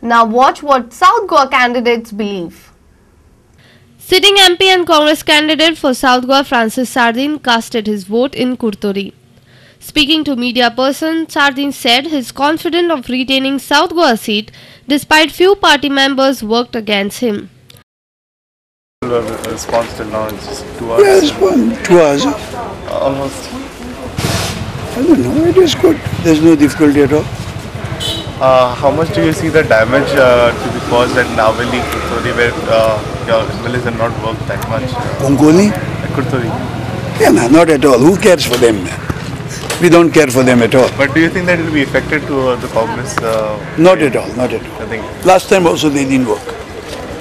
Now watch what South Goa candidates believe. Sitting MP and Congress candidate for South Goa Francis Sardin casted his vote in Kurtori. Speaking to media person, Sardin said he is confident of retaining South Goa seat despite few party members worked against him. Response till now is just 2 hours. Yes, 2 hours. Almost. I don't know, it is good. There's no difficulty at all. How much do you see the damage to be caused at Navali, Kurtori, where your MLAs have not worked that much? Konkoli? Kurtori. Yeah, not at all. Who cares for them? We don't care for them at all. But do you think that it will be affected to the Congress? Not at all, not at all. I think. Last time also they didn't work.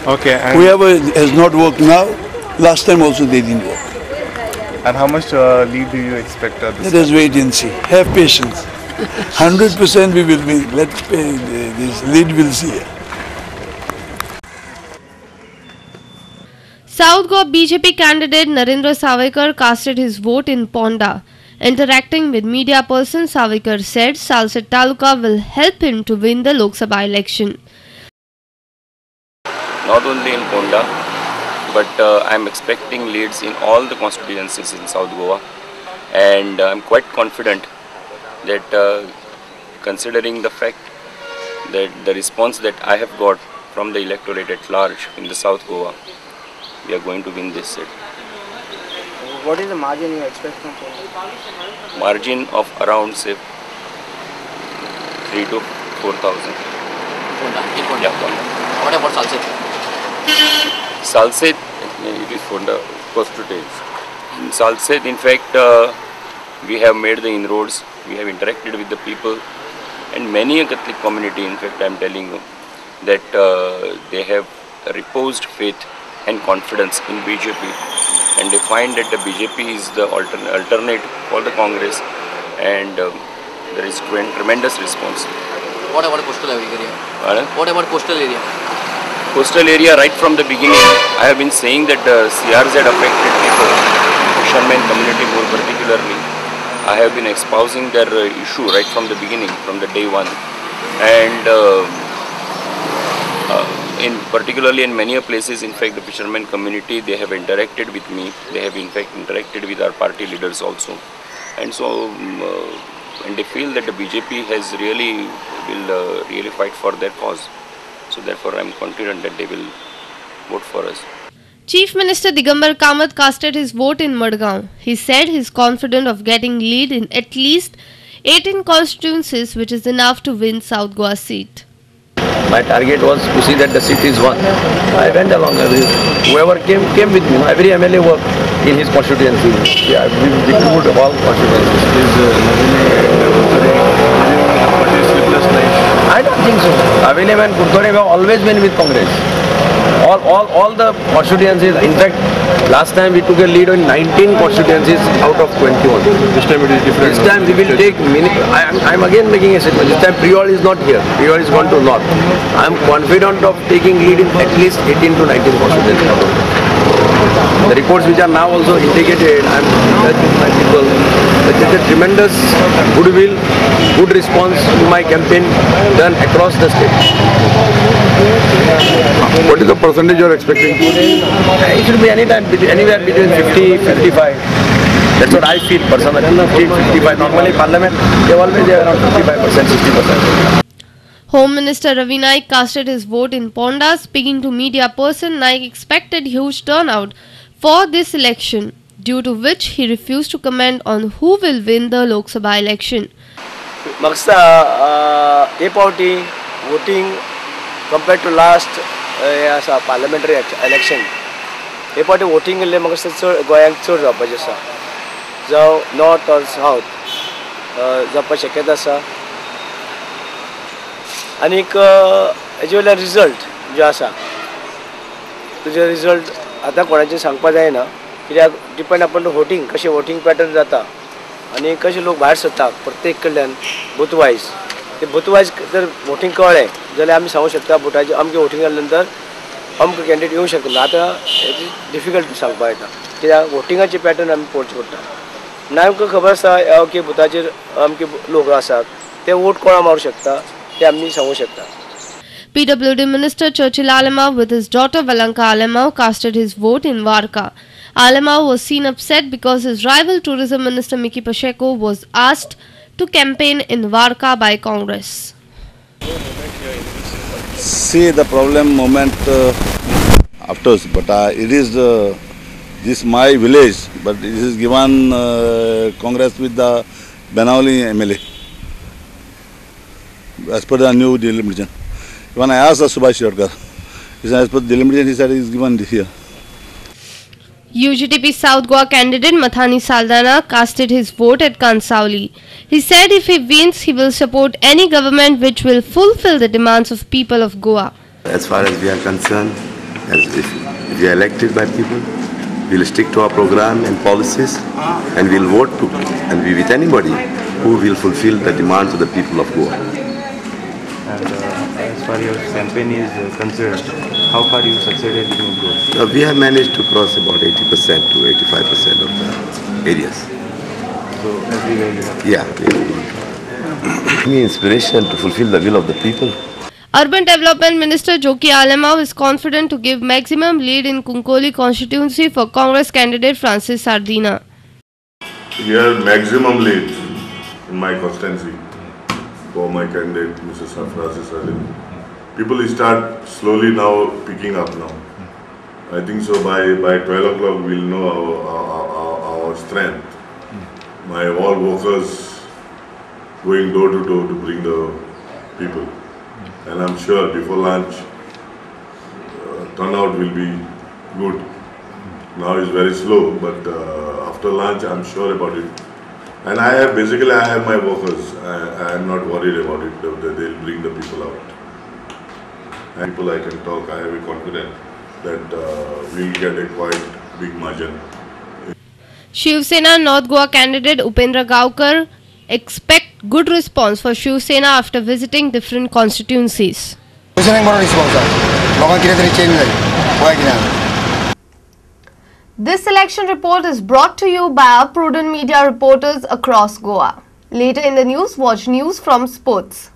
Okay. And whoever has not worked now, last time also they didn't work. And how much lead do you expect this Let us wait and see. Have patience. 100% we will win. This lead will see. South Goa BJP candidate Narendra Savikar casted his vote in Ponda. Interacting with media person, Savikar said Salsett Taluka will help him to win the Lok Sabha election. Not only in Ponda, but I am expecting leads in all the constituencies in South Goa, and I am quite confident that considering the fact that the response that I have got from the electorate at large in the South Goa, we are going to win this seat. What is the margin you expect from Ponda? Margin of around say 3 to 4,000. Yeah, Ponda. What about Salsett? Salsett, it is Ponda percentage. In Salsett, in fact, we have made the inroads, we have interacted with the people, and many a Catholic community, in fact, I am telling you, that they have reposed faith and confidence in BJP, and they find that the BJP is the alternate for the Congress, and there is tremendous response. What about coastal area? What about coastal area? Coastal area, right from the beginning, I have been saying that CRZ affected people, fishermen community more particularly. I have been espousing their issue right from the beginning, from the day one, and particularly in many places, in fact, the fishermen community, they have interacted with me. They have in fact interacted with our party leaders also, and so and they feel that the BJP has will really fight for their cause. So therefore, I am confident that they will vote for us. Chief Minister Digambar Kamath casted his vote in Madgaon. He said he is confident of getting lead in at least 18 constituencies, which is enough to win South Goa seat. My target was to see that the seat is won. I went along with whoever came with me. Every MLA worked in his constituency. Yeah, we distributed all constituencies. I don't think so. Avile and Kurtori have always been with Congress. All the constituencies. In fact, last time we took a lead in 19 constituencies out of 21. This time it is different. This time we will take. I am again making a statement. This time Priol is not here. Priol is gone to North. I am confident of taking lead in at least 18 to 19 constituencies. The reports which are now also indicated, I am with my people, that there is a tremendous goodwill, good response to my campaign done across the state. What is the percentage you are expecting? It should be anywhere between 50-55. That's what I feel personally. 50-55. Normally Parliament, they always are around 55%, 60%. Home Minister Ravi Naik casted his vote in Ponda. Speaking to media person, Naik expected huge turnout for this election, due to which he refused to comment on who will win the Lok Sabha election. Magsa a party voting compared to last parliamentary election. A party voting le magsa goyang chur जावपाचे आसा. जावं north or south जावपा शक्यता आसा. आनीक हेजे वयल्यान result जो आसा तुजे रिजल्ट आतां कोणाचें सांगपा जायना कित्याक डिपेंड अपॉन वोटींग कशें वोटींग पॅटर्न जाता आनी कशे लोक भायर सरता प्रत्येक कडल्यान बूथ वायज ते बूथ वायज जर वोटींग कळ्ळें जाल्यार आमी सांगूं शकता बुथाचे अमके वोटींग जाल्या नंतर अमके कॅन्डिडेट येवंक शकना आतां हेजी डिफिकल्ट सांगपा येता कित्याक वोटिंगाचे पॅटर्न आमी पळोवचें पडटा ना आमकां खबर आसा अमके बुथाचेर अमके लोक आसात ते वोट कोणा मारूं शकता ते आमी सांगूं शकता. PWD Minister Churchill Alamau with his daughter Valanka Alamau casted his vote in Varka. Alamau was seen upset because his rival Tourism Minister Miki Pacheco was asked to campaign in Varka by Congress. See the problem moment after, but it is this my village, but it is given Congress with the Benauli MLA as per the new delimitation. When I asked Subhash Shirkar, as per the delimitation, he said it is given here. UGTP South Goa candidate Mathani Saldana casted his vote at Kansauli. He said if he wins, he will support any government which will fulfill the demands of people of Goa. As far as we are concerned, as if we are elected by people, we will stick to our program and policies, and we will vote to and be with anybody who will fulfill the demands of the people of Goa. And as far as your campaign is concerned, how far you succeeded in growth? We have managed to cross about 80% to 85% of the areas. So everywhere you have? Yeah, we have given me inspiration to fulfill the will of the people. Urban Development Minister Joki Alamau is confident to give maximum lead in Kunkoli constituency for Congress candidate Francis Sardina. We have maximum lead in my constituency for my candidate Mrs. Francis Sardina. People start slowly now picking up now. I think so by 12 o'clock we'll know our strength. My all workers going door to door to bring the people. And I'm sure before lunch turnout will be good. Now it's very slow, but after lunch I'm sure about it. And I have my workers. I am not worried about it. They'll bring the people out. And people I can talk. I have a confidence that we'll get a quite big margin. Shiv Sena North Goa candidate Upendra Gaukar expect good response for Shiv Sena after visiting different constituencies. This election report is brought to you by our prudent media reporters across Goa. Later in the news, watch news from sports.